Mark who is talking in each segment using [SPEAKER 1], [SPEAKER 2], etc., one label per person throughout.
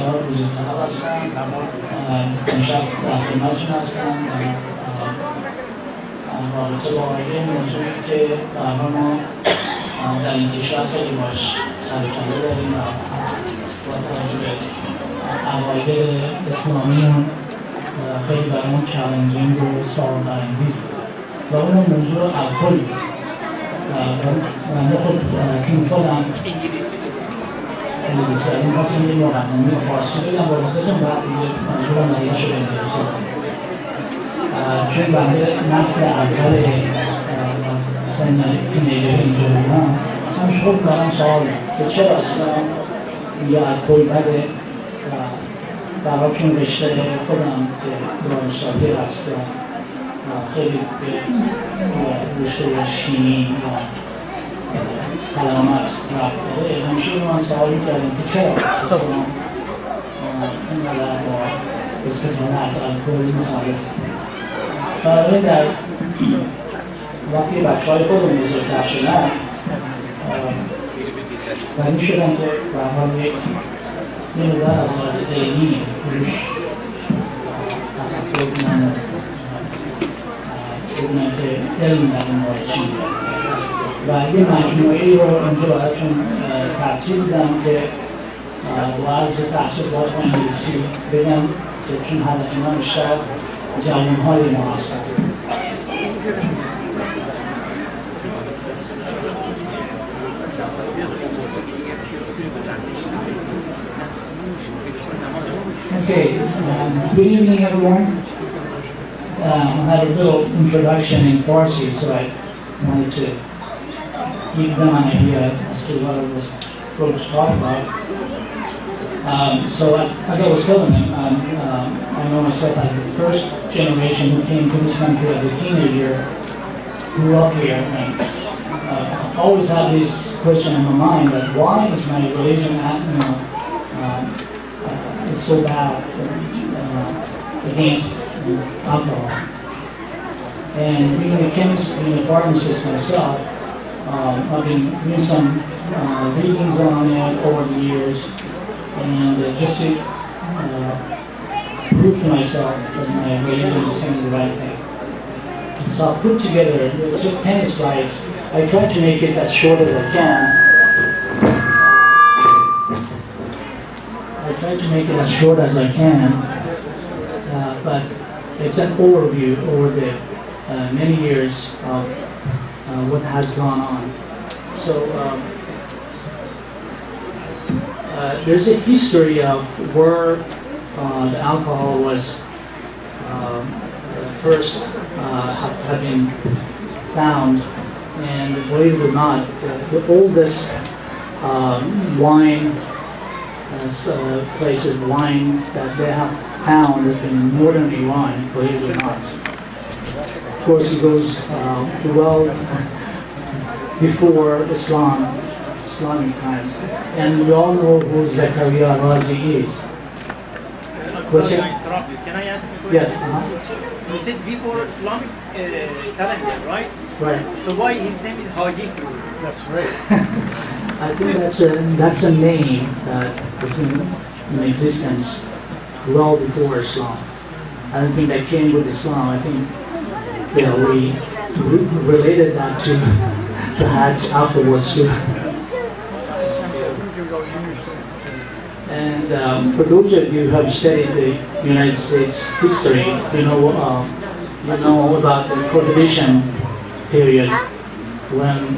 [SPEAKER 1] رoozitalab هستم. امشب در خدمتتون هستم رابطه با یه موضوعی که برای ما در این کشور خیلی باش سر و کله داریم و با توجه به عقاید اسلامیمون خیلی برامون چالنجینگ و سوال برانگیز و اون موضوع الکل من خود چون خودم انگلیسی این خواستم یه مقدمه فارسی بگم با واسهتون بعد دیگه منظورم نگه شده انگلیسی چون بنده نسل اول سن تینیجر اینجا بودم همش خود برام سوال که چرا اسلام یا الکل بده برای چون رشته خودم که دانشگاهی هست خیلی به رشته شیمی و سلامت رفت داره همیشه من سوال می‌کردم که چرا اسلام اینقدر با استفاده از الکل مخالف بنابراین در وقتی بچه‌های خودم بزرگتر شدن و می‌شدم که به حال یک مقدار از لحاظ علمی روش تفکر کنم ببینم که علم در این مورد چی و یه مجموعه‌ای رو اینجا براتون ترتیب دیدم که با عرض تحصیلات انگلیسی بگم که چون هدف ما بیشتر جوان‌های ما هستن. Okay, good evening everyone. I had a little introduction in Farsi, so I wanted to give them an idea as to what I was going to talk about. So as I was telling them, I know myself as the first generation who came to this country as a teenager, grew up here, and always had this question in my mind that why is my religion so bad against alcohol? And being a chemist and a pharmacist myself, I've been doing some readings on it over the years, and just to prove to myself that my religion is saying the right thing. So I put together just 10 slides. I tried to make it as short as I can. I tried to make it as short as I can, but it's an overview over the many years of what has gone on. So there's a history of where the alcohol was first have been found, and believe it or not, the oldest wine places, wines that they have found has been more than Iran, believe it or not. Of course, it goes well before Islamic times, and we all know who Zakaria Razi is.
[SPEAKER 2] Sorry, I interrupt you. Can I ask you a question?
[SPEAKER 1] Yes.
[SPEAKER 2] You said before Islamic calendar, right?
[SPEAKER 1] Right.
[SPEAKER 2] So why his name is Haji Fruit?
[SPEAKER 1] That's right. I think that's a name that has been in existence well before Islam. I don't think that came with Islam. I think we related that to Hajj afterwards too. And for those of you who have studied the United States history, you know about the Prohibition period when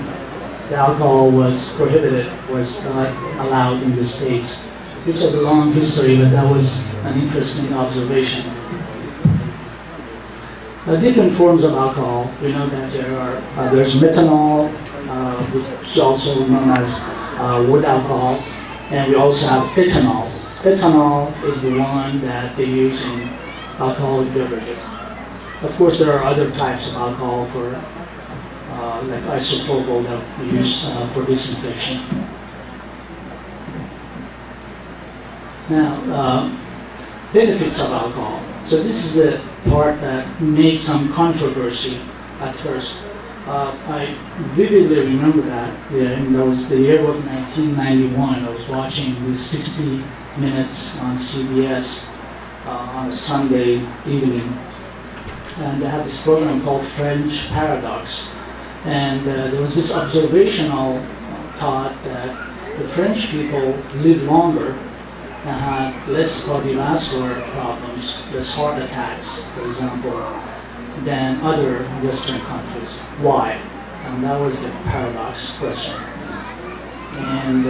[SPEAKER 1] the alcohol was prohibited, was not allowed in the States, which has a long history, but that was an interesting observation. Different forms of alcohol. We know that there's methanol, which is also known as wood alcohol, and we also have ethanol. Ethanol is the one that they use in alcoholic beverages. Of course, there are other types of alcohol for like isopropyl that we use for disinfection. Now, benefits of alcohol. So this is the part that made some controversy at first. I vividly remember that. The year was 1991. I was watching this 60 Minutes on CBS on a Sunday evening, and they had this program called French Paradox. And there was this observational thought that the French people live longer and have less cardiovascular problems, less heart attacks, for example, than other Western countries. Why? And that was the paradox question. And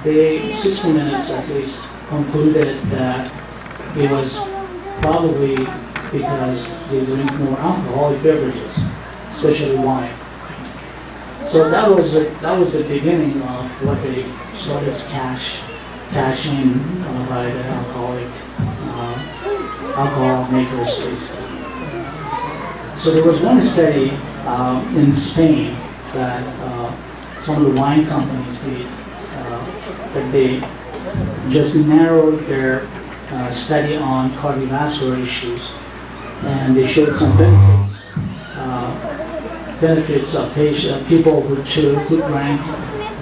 [SPEAKER 1] they, 60 Minutes at least, concluded that it was probably because they drink more alcoholic beverages, especially wine. So that was the beginning of what they started to cash in by the alcohol makers, basically. So there was one study in Spain that some of the wine companies did, that they just narrowed their study on cardiovascular issues, and they showed some benefits of people who drank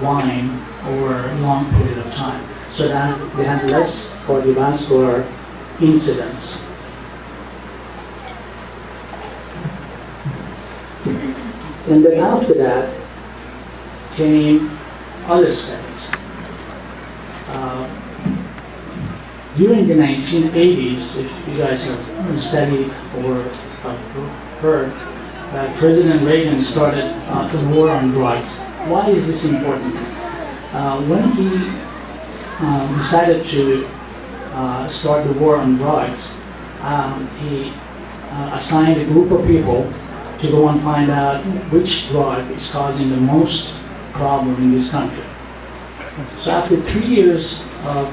[SPEAKER 1] wine over a long period of time. So that they had less cardiovascular incidents. And then after that came other studies. During the 1980s, if you guys have studied or heard, President Reagan started the war on drugs. Why is this important? When he decided to start the war on drugs, he assigned a group of people to go and find out which drug is causing the most problem in this country. So after 3 years of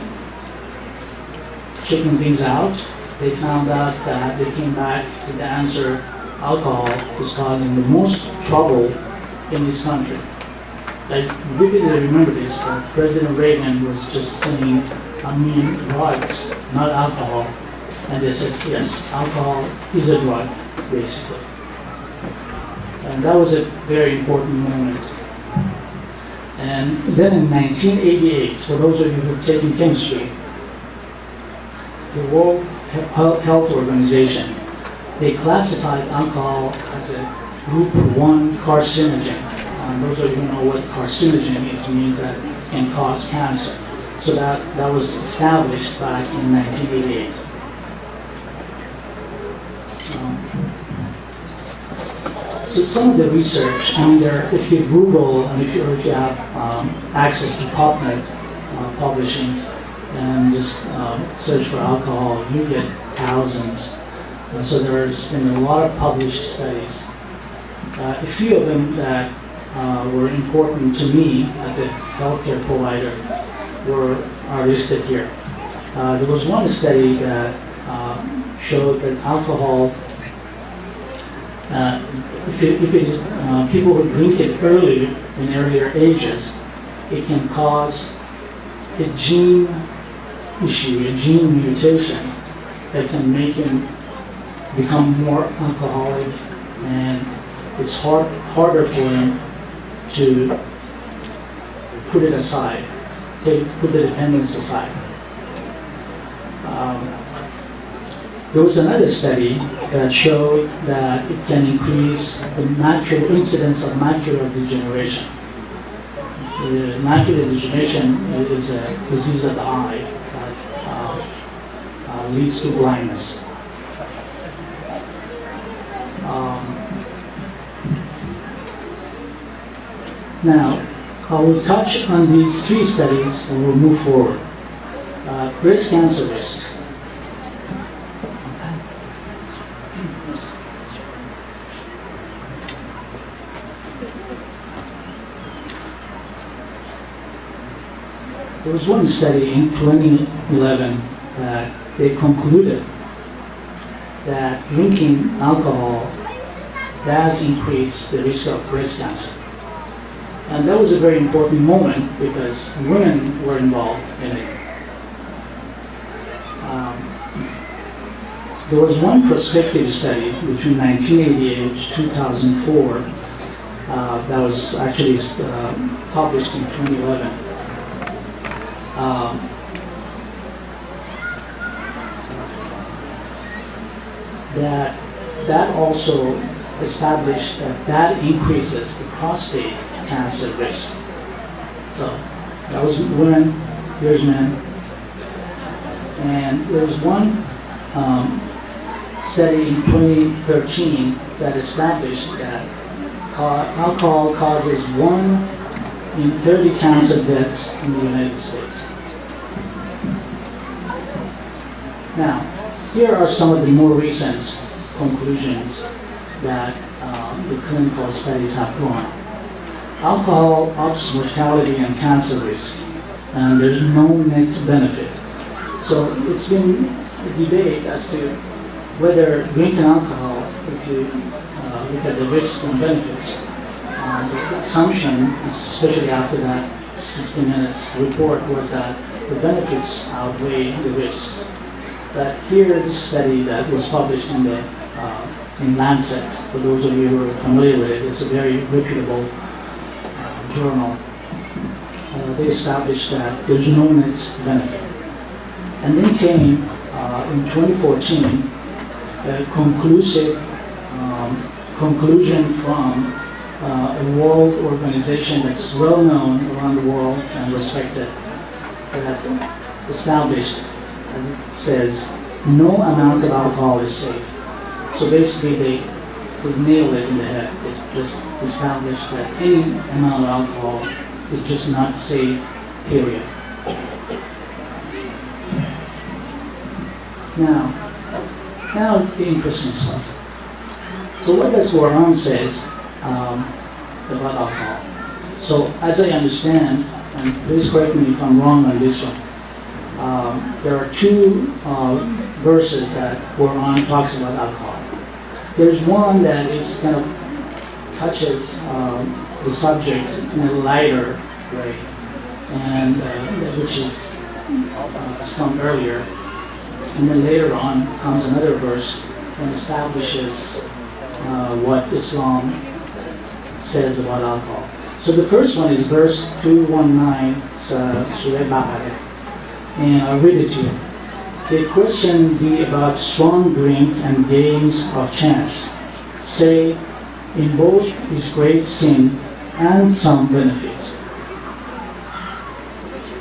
[SPEAKER 1] checking things out, they found out that they came back with the answer: alcohol is causing the most trouble in this country. I vividly remember this, that President Reagan was just saying, I mean drugs, not alcohol. And they said, yes, alcohol is a drug, basically. And that was a very important moment. And then in 1988, for those of you who have taken chemistry, the World Health Organization, they classified alcohol as a group 1 carcinogen. Those of you who know what carcinogen is, means that it can cause cancer. So that was established back in 1988. So some of the research, if you Google and if you have access to PubMed publishing and just search for alcohol, you get thousands. So there's been a lot of published studies. A few of them that were important to me as a healthcare provider are listed here. There was one study that showed that alcohol, if it is people who drink it in earlier ages, it can cause a gene issue, a gene mutation that can make him become more alcoholic, and it's harder for him to put it aside, put the dependence aside. There was another study that showed that it can increase the incidence of macular degeneration. The macular degeneration is a disease of the eye, leads to blindness. Now, I will touch on these 3 studies and we'll move forward. Breast cancer risks. There was one study in 2011 that they concluded that drinking alcohol does increase the risk of breast cancer. And that was a very important moment because women were involved in it. There was one prospective study between 1988 and 2004 that was actually published in 2011. That also established that increases the prostate cancer risk. So that was women, here's men. And there was one study in 2013 that established that alcohol causes 1 in 30 cancer deaths in the United States. Now, here are some of the more recent conclusions that the clinical studies have drawn. Alcohol ups mortality and cancer risk, and there's no net benefit. So it's been a debate as to whether drinking alcohol, if you look at the risks and benefits, the assumption, especially after that 60-minute report, was that the benefits outweigh the risks. But here, this study that was published in Lancet, for those of you who are familiar with it, it's a very reputable journal. They established that there's no net benefit. And then came, in 2014, a conclusive conclusion from a world organization that's well known around the world and respected, that established, as it says, no amount of alcohol is safe. So basically they nailed it in the head. It's just established that any amount of alcohol is just not safe, period. Now the interesting stuff. So what does Quran says about alcohol? So as I understand, and please correct me if I'm wrong on this one, there are 2 verses that Quran talks about alcohol. There's one that is kind of touches the subject in a lighter way, and which is come earlier. And then later on comes another verse and establishes what Islam says about alcohol. So the first one is verse 219, Surah Baqarah, and I'll read it to you. They question thee about strong drink and games of chance. Say, in both is great sin and some benefits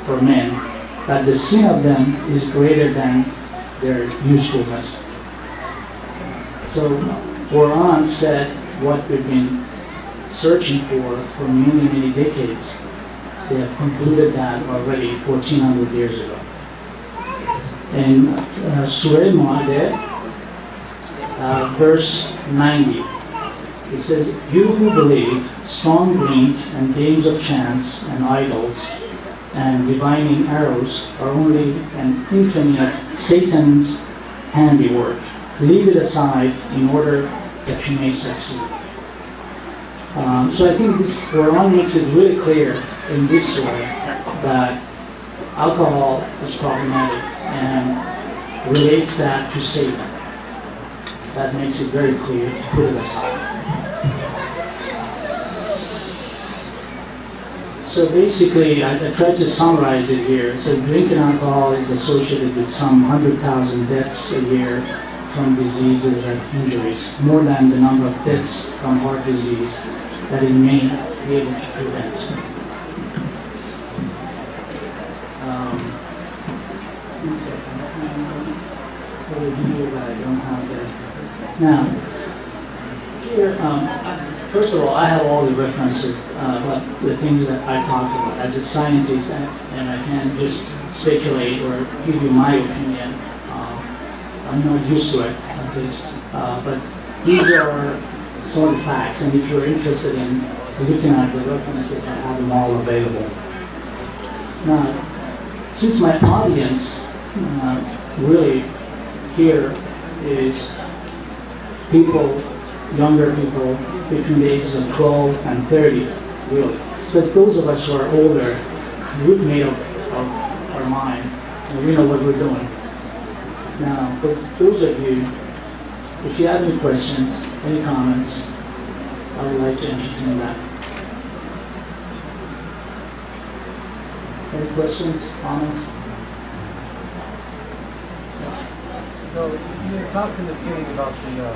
[SPEAKER 1] for men, but the sin of them is greater than their usefulness. So Quran said what we've been searching for many, many decades. They have concluded that already 1400 years ago. In Surah Ma'idah, verse 90, it says, you who believe strong drink and games of chance and idols and divining arrows are only an infamy of Satan's handiwork. Leave it aside in order that you may succeed. So I think this Quran makes it really clear in this way that alcohol is problematic and relates that to Satan. That makes it very clear to put it aside. So basically, I tried to summarize it here. It says drinking alcohol is associated with some 100,000 deaths a year from diseases and injuries, more than the number of deaths from heart disease that it may be able to prevent. with you, but I don't have that. Now, here, first of all, I have all the references, the things that I talked about as a scientist, and I can't just speculate or give you my opinion. I'm not used to it, at least. But these are some of the facts, and if you're interested in looking at the references, I have them all available. Now, since my audience really here is people, younger people between the ages of 12 and 30, really. So it's those of us who are older, we've made up our mind, and we know what we're doing. Now, for those of you, if you have any questions, any comments, I would like to entertain that. Any questions, comments?
[SPEAKER 3] So you talked in the beginning about the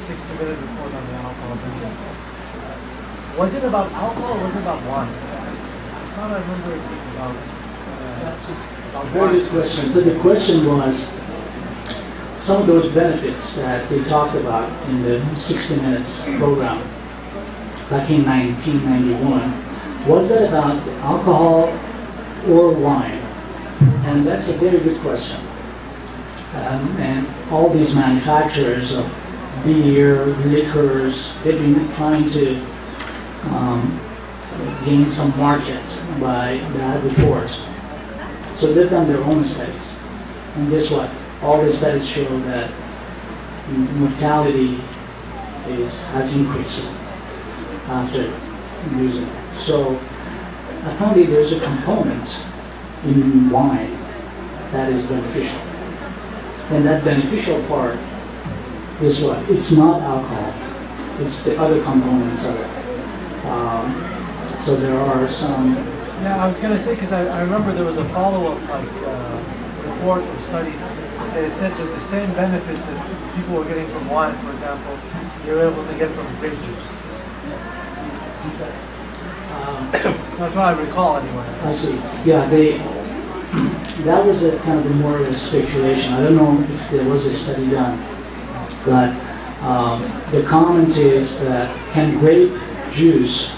[SPEAKER 3] 60-minute report on the alcohol drinking. Was it about alcohol or was it about wine? I thought I remember it being about
[SPEAKER 1] Very good question. So the question was, some of those benefits that they talked about in the 60 Minutes program back in 1991, was that about alcohol or wine? And that's a very good question. And all these manufacturers of beer, liquors, they've been trying to gain some market by that report. So they've done their own studies. And guess what? All the studies show that mortality has increased after using it. So apparently there's a component in wine that is beneficial. And that beneficial part is what? It's not alcohol. It's the other components of it. So there are some...
[SPEAKER 3] Yeah, I was going to say, because I remember there was a follow-up report or study that it said that the same benefit that people were getting from wine, for example, they were able to get from grape juice. That's what I recall anyway.
[SPEAKER 1] I see. Yeah, that was a kind of more of a speculation. I don't know if there was a study done, but the comment is that can grape juice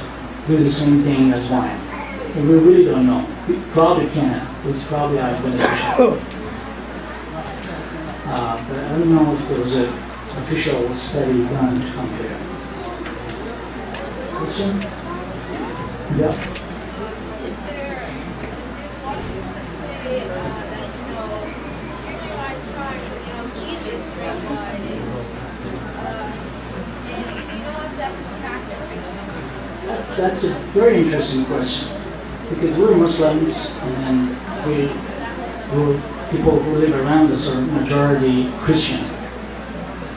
[SPEAKER 1] do the same thing as wine? And we really don't know. We probably can. It's probably as beneficial. But I don't know if there was an official study done to compare. Question? Yeah. That's a very interesting question, because we're Muslims and we're people who live around us are majority Christian.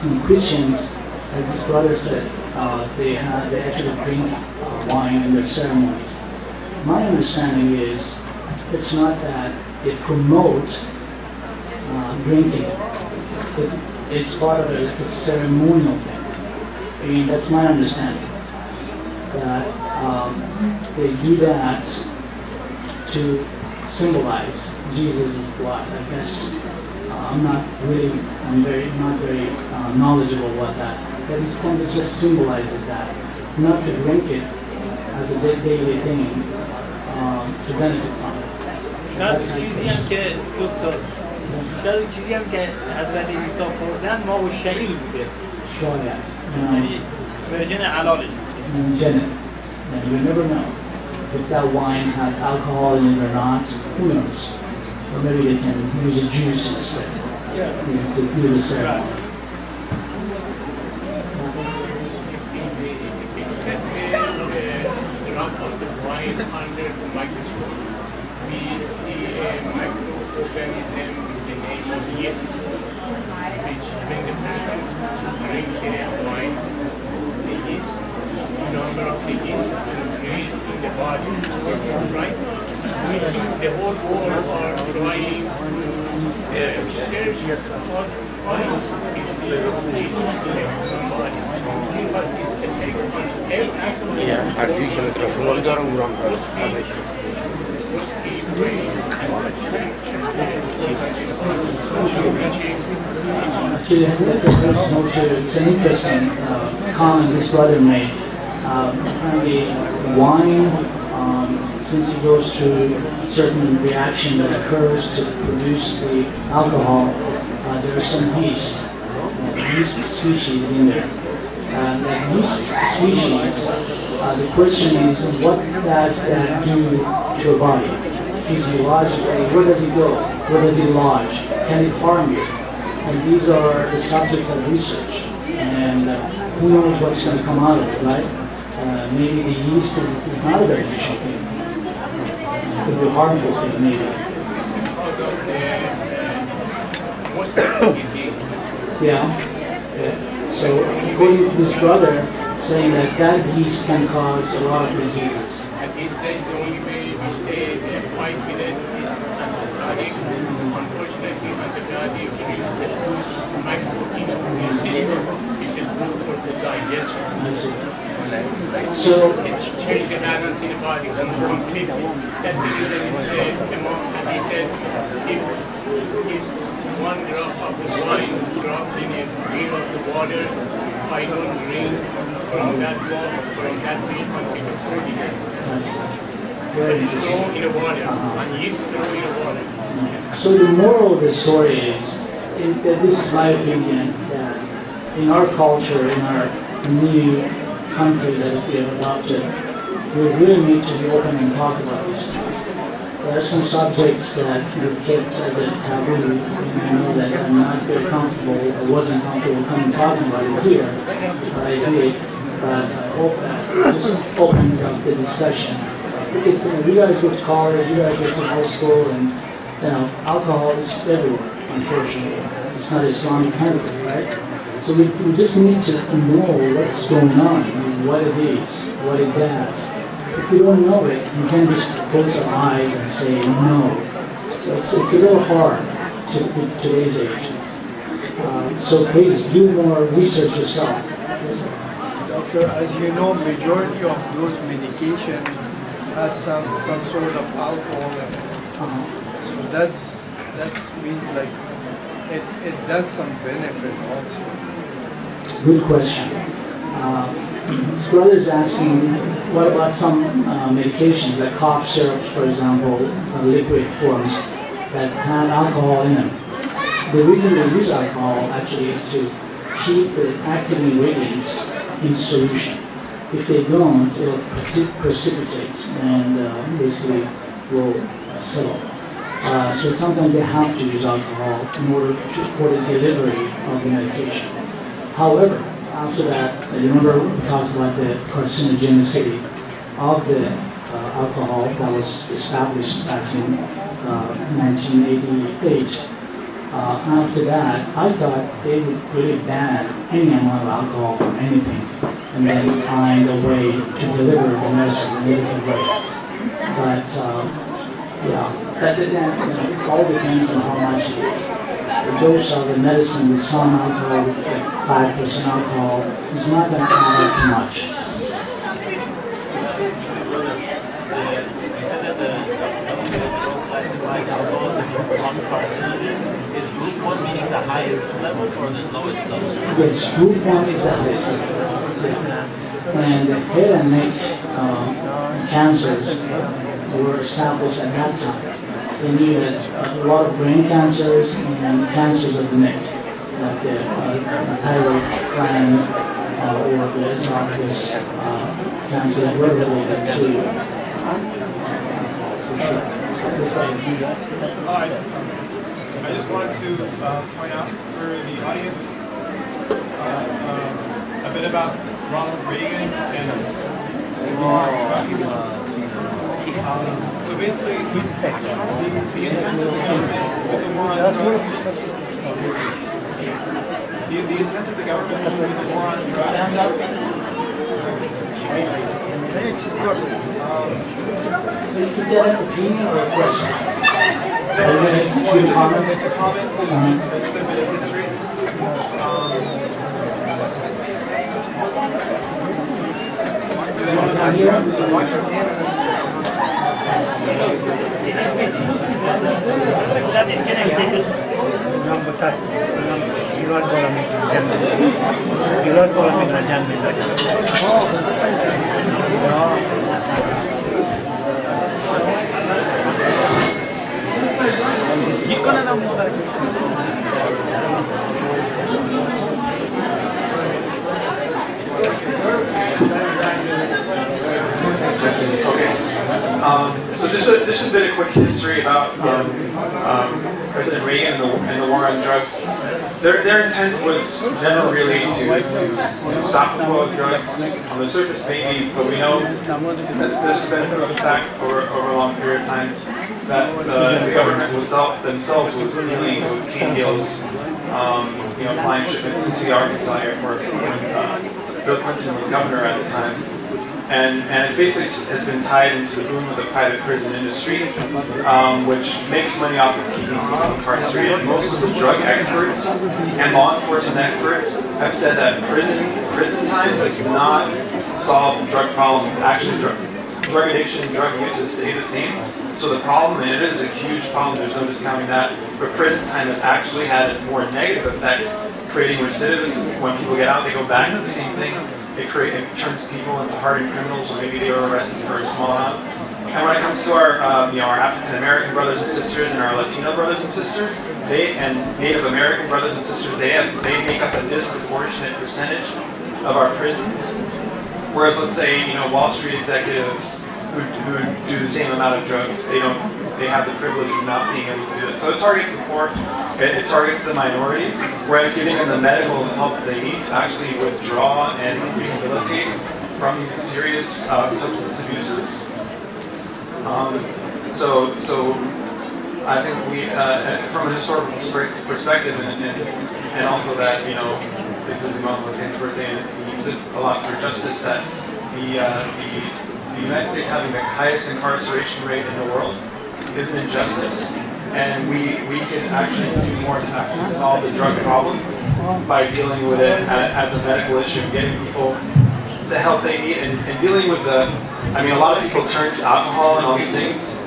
[SPEAKER 1] And Christians, like this brother said, they actually drink wine in their ceremonies. My understanding is it's not that they promote drinking. It's part of a ceremonial thing. I mean, that's my understanding. That they do that to symbolize Jesus' blood. I guess I'm not very knowledgeable about that. But it kind of just symbolizes that. Not to drink it as a daily thing to benefit from it.
[SPEAKER 2] شاید چیزی هم که دکتر شاید چیزی هم که حضرت عیسی خوردن ما و شعیر بوده
[SPEAKER 1] شاید.
[SPEAKER 2] یعنی ورژن حلالش
[SPEAKER 1] And you never know if that wine has alcohol in it or not. Who knows? Or maybe they can use a juice instead to do the ceremony.
[SPEAKER 4] Drop of the wine under the microscope. We see a microorganism with the name of yeast, which when the person drinks wine, the yeast, number of the yeast created in the body works right. We think the whole world are trying to research what trying to give the yeast to the human body. What is the effect on every aspect?
[SPEAKER 5] Yeah, artificial microphone دارم ورم
[SPEAKER 1] Actually, it's an interesting comment this brother made. Apparently, wine, since it goes through certain reaction that occurs to produce the alcohol, there is some yeast species in there. That yeast species, the question is, what does that do to your body? Physiologically, where does it go? Where does it lodge? Can it harm you? And these are the subject of research. And who knows what's going to come out of it, right? Maybe the yeast is not a beneficial thing. It could be harmful thing, maybe. Yeah. So according to this brother, saying that yeast can cause a lot of diseases.
[SPEAKER 4] At this stage, the only way which they fight with it is antibiotic. Unfortunately, antibiotic is the good microimmune system, which is good for the digestion.
[SPEAKER 1] I see.
[SPEAKER 4] So it's changed the balance in the body completely. That's the reason and he said if 1 drop of the wine dropped in a drink of the water, I don't drink from that drink until 40 days. But it's thrown in the water, and yeast thrown in the water.
[SPEAKER 1] So the moral of the story is, this is my opinion, that in our culture, in our new country that we have adopted, we really need to be open and talk about these things. There are some subjects that we've kept as a taboo, and I know that I'm not very comfortable, or wasn't comfortable coming talking about it here, but I did. But I hope that this opens up the discussion. Because you guys go to college, you guys go to high school, and alcohol is everywhere, unfortunately. It's not Islamic country, right? So we just need to know what's going on, what it is, what it does. If you don't know it, you can't just close your eyes and say no. So it's a little hard to today's age. So please do more research yourself.
[SPEAKER 5] Doctor, as you know, majority of those medications has some sort of alcohol in it. So that means like it does some benefit also.
[SPEAKER 1] Good question. His brother's asking, what about some medications, like cough syrups, for example, liquid forms that have alcohol in them? The reason they use alcohol actually is to keep the active ingredients in solution. If they don't, it'll precipitate and basically will settle. So sometimes they have to use alcohol in order for the delivery of the medication. However, after that, you remember we talked about the carcinogenicity of the alcohol that was established back in 1988. After that, I thought they would really ban any amount of alcohol from anything and then find a way to deliver the medicine in a different way. But that all depends on how much it is. The dose of the medicine with some alcohol, like 5% alcohol, is not going to add up too much.
[SPEAKER 6] You said that the WHO classifies alcohol as non-carcinogen. Is group 1 meaning the highest level or the lowest level?
[SPEAKER 1] Yes, group 1 is the highest level. Yeah. And the head and neck cancers were established at that time. They knew that a lot of brain cancers and cancers of the neck, like the thyroid gland or the esophagus cancer, that were related to for sure.
[SPEAKER 7] I just wanted to point out for the audience a bit about Ronald Reagan and so basically, the intent of the government with the war on drugs, the intent of the government with the war on drugs.
[SPEAKER 1] Is that an opinion or a question?
[SPEAKER 7] It's a comment, it's a bit of history.
[SPEAKER 1] Here?
[SPEAKER 2] that is connected.
[SPEAKER 7] Testing. Okay. So just a bit of quick history about President Reagan and the war on drugs. Their intent was never really to stop the flow of drugs. On the surface, maybe, but we know this has been a proven fact over a long period of time that the government themselves was dealing with cocaine deals, flying shipments into the Arkansas airport when Bill Clinton was governor at the time. And it basically has been tied into the boom of the private prison industry, which makes money off of keeping people incarcerated. Most of the drug experts and law enforcement experts have said that prison time does not solve the drug problem. Actually, drug addiction and drug use stay the same. So the problem, and it is a huge problem, there's no discounting that, but prison time has actually had a more negative effect, creating recidivism. When people get out, they go back to the same thing. It turns people into hardened criminals, or maybe they were arrested for a small amount. And when it comes to our African American brothers and sisters and our Latino brothers and sisters, and Native American brothers and sisters, they make up a disproportionate percentage of our prisons. Whereas, let's say, Wall Street executives who do the same amount of drugs, they have the privilege of not being able to do it. So it targets the poor, it targets the minorities, whereas giving them the medical help they need to actually withdraw and rehabilitate from these serious substance abuses. So I think we, from a historical perspective, and also that this is Imam Hussein's birthday, and he stood a lot for justice. That the United States having the highest incarceration rate in the world is an injustice, and we can actually do more to actually solve the drug problem by dealing with it as a medical issue, getting people the help they need, and dealing with a lot of people turn to alcohol and all these things,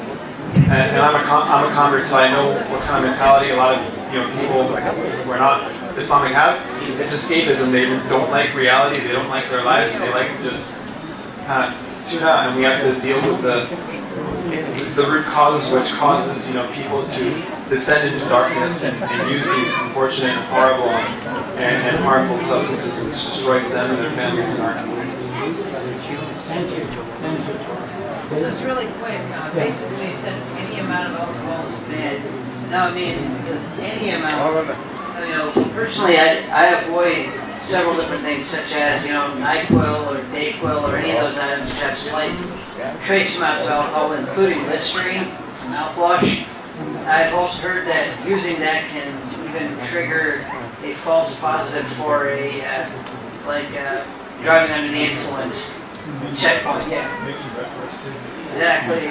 [SPEAKER 7] and I'm a convert, so I know what kind of mentality a lot of people who are not Islamic have. It's escapism. They don't like reality. They don't like their lives. They like to just kind of tune out, and we have to deal with the root causes, which causes people to descend into darkness and use these unfortunate, horrible, and harmful substances, which destroys them and their families and our communities.
[SPEAKER 1] Thank you. Thank you.
[SPEAKER 8] Just really quick, basically you said any amount of alcohol is bad. No, I mean, any amount. Personally, I avoid several different things, such as, NyQuil or DayQuil or any of those items which have slight trace amounts of alcohol, including Listerine, it's a mouthwash. I've also heard that using that can even trigger a false positive for driving under the influence checkpoint. Yeah. Exactly.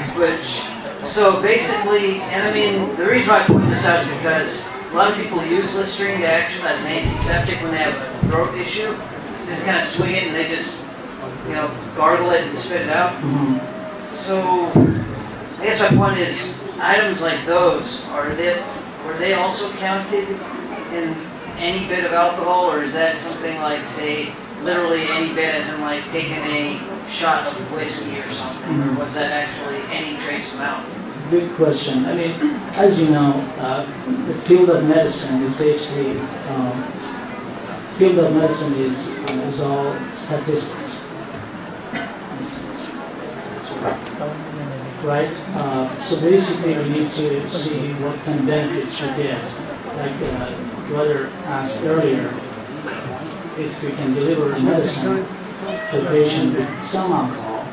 [SPEAKER 8] So basically, and I mean, the reason why I point this out is because a lot of people use Listerine to action as an antiseptic when they have a throat issue. They just kind of swing it and they just, gargle it and spit it out. Mm-hmm. So, I guess my point is, items like those, were they also counted in any bit of alcohol, or is that something like, say, literally any bit, as in like taking a shot of whiskey or something, or was that actually any trace amount?
[SPEAKER 1] Good question. I mean, as you know, the field of medicine is basically, is all statistics. Right? So basically we need to see what kind of benefits we get. Like the brother asked earlier, if we can deliver medicine to the patient with some alcohol,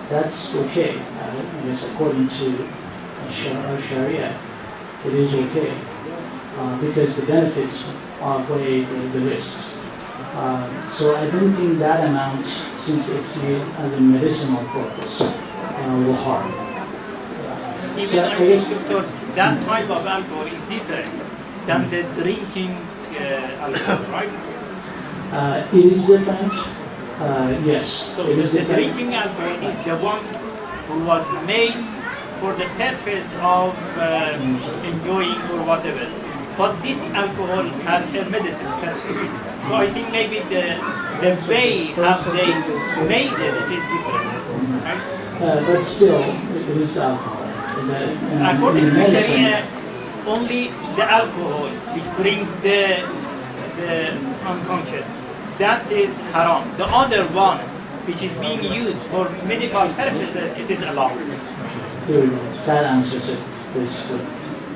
[SPEAKER 1] that's okay. I guess according to our Sharia, it is okay because the benefits outweigh the risks. So I don't think that amount, since it's used as a medicinal purpose, will harm.
[SPEAKER 2] Even that type of alcohol is different than the drinking alcohol, right?
[SPEAKER 1] It is different. Yes,
[SPEAKER 2] So
[SPEAKER 1] it is
[SPEAKER 2] the
[SPEAKER 1] different.
[SPEAKER 2] drinking alcohol is the one who was made for the purpose of enjoying or whatever. But this alcohol has a medicine purpose. So I think maybe the way how they made it is different. Right?
[SPEAKER 1] But still, it is alcohol.
[SPEAKER 2] According to
[SPEAKER 1] medicine,
[SPEAKER 2] Sharia, only the alcohol which brings the unconscious, that is haram. The other one, which is being used for medical purposes, it is allowed.
[SPEAKER 1] Here we go. That answers it basically.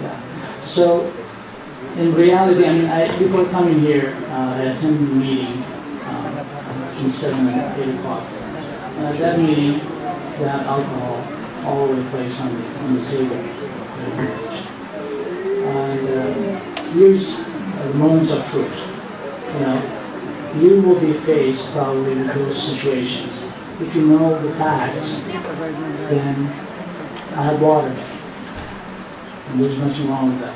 [SPEAKER 1] Yeah. So, in reality, I mean, before coming here, I attended a meeting between 7 and 8 o'clock. And at that meeting, they had alcohol all over the place on the table. And here's a moment of truth. You know, you will be faced probably with those situations. If you know the facts, then I have water. And there's nothing wrong with that.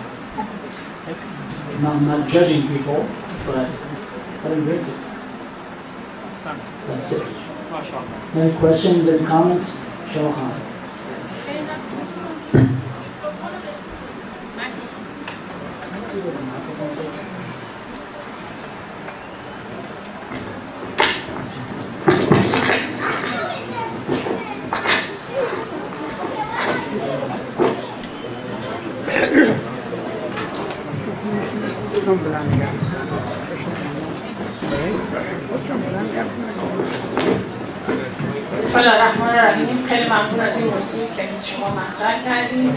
[SPEAKER 1] I'm not judging people, but I don't drink it. That's it. Any questions and comments? Shohan.
[SPEAKER 9] بسم الله الرحمن الرحیم. خیلی ممنون از این موضوعی که شما مطرح کردید.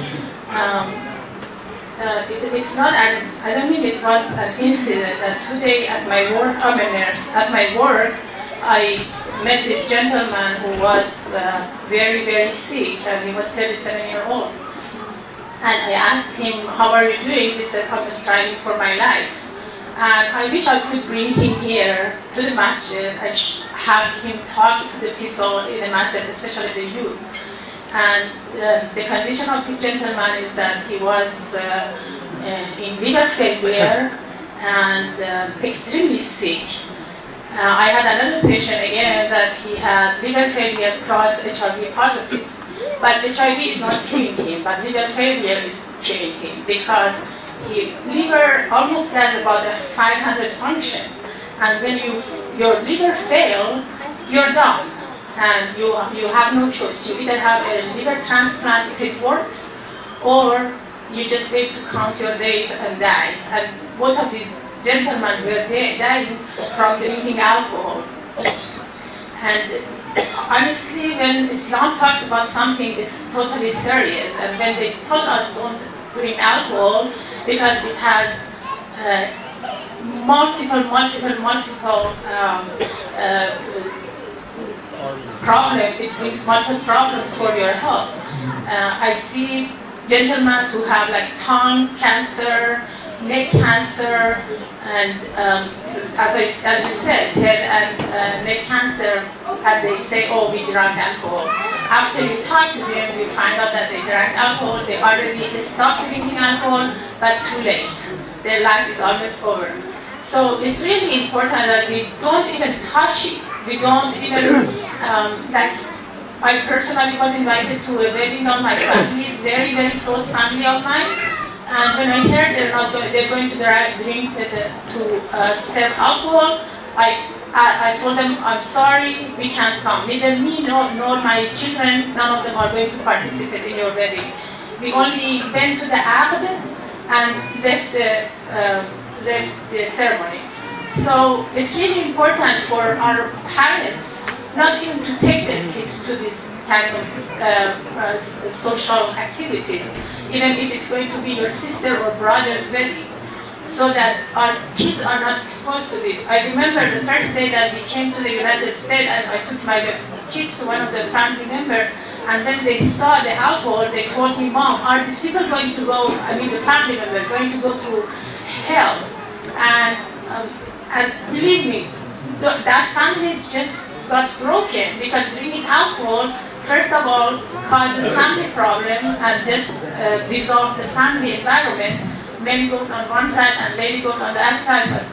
[SPEAKER 9] It's not I don't think it was an incident that today at my work, at my work, I met this gentleman who was very, very sick, and he was 37 years old. And I asked him, how are you doing? He said, I'm striving for my life. And I wish I could bring him here to the masjid and have him talk to the people in the masjid, especially the youth. And the condition of this gentleman is that he was in liver failure and extremely sick. I had another patient again that he had liver failure plus HIV positive. But HIV is not killing him, but liver failure is killing him because liver almost has about a 500 function. And when your liver fails, you're done. And you have no choice. You either have a liver transplant if it works, or you just wait to count your days and die. And both of these gentlemen were dying from drinking alcohol. And honestly, when Islam talks about something, it's totally serious. And when they told us don't drink alcohol because it has multiple problems, it brings multiple problems for your health. I see gentlemen who have like tongue cancer, neck cancer, and as you said, head and neck cancer, and they say, oh, we drank alcohol. After you talk to them, you find out that they drank alcohol, they already stopped drinking alcohol, but too late. Their life is almost over. So it's really important that we don't even touch it. We don't even, I personally was invited to a wedding of my family, very, very close family of mine. And when I heard they're going to drink to serve alcohol, I told them, I'm sorry, we can't come. Neither me nor my children, none of them are going to participate in your wedding. We only went to the Aqd and left the ceremony. So it's really important for our parents not even to take their kids to this kind of social activities, even if it's going to be your sister or brother's wedding, so that our kids are not exposed to this. I remember the first day that we came to the United States and I took my kids to one of the family members, and when they saw the alcohol, they told me, Mom, are these people going to go, the family member, going to go to hell? And believe me, that family just got broken because drinking alcohol, first of all, causes family problem and just dissolve the family environment. Men goes on one side and lady goes on the other side, but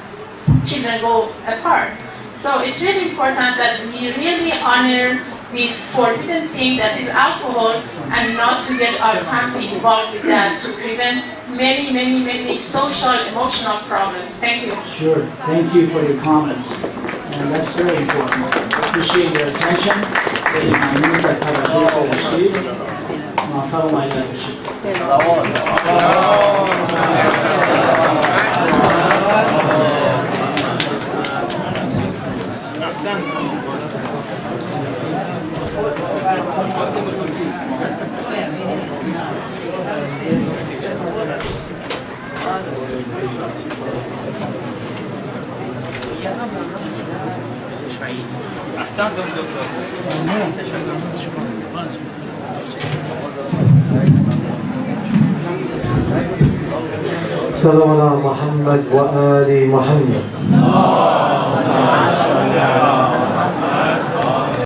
[SPEAKER 9] children go apart. So it's really important that we really honor this forbidden thing that is alcohol, and not to get our family involved with that to prevent many social, emotional problems. Thank you.
[SPEAKER 1] Sure. Thank you for your comment. And that's very important. Appreciate your attention.
[SPEAKER 2] احسنتم دكتور.
[SPEAKER 3] صلوا على محمد وآل محمد.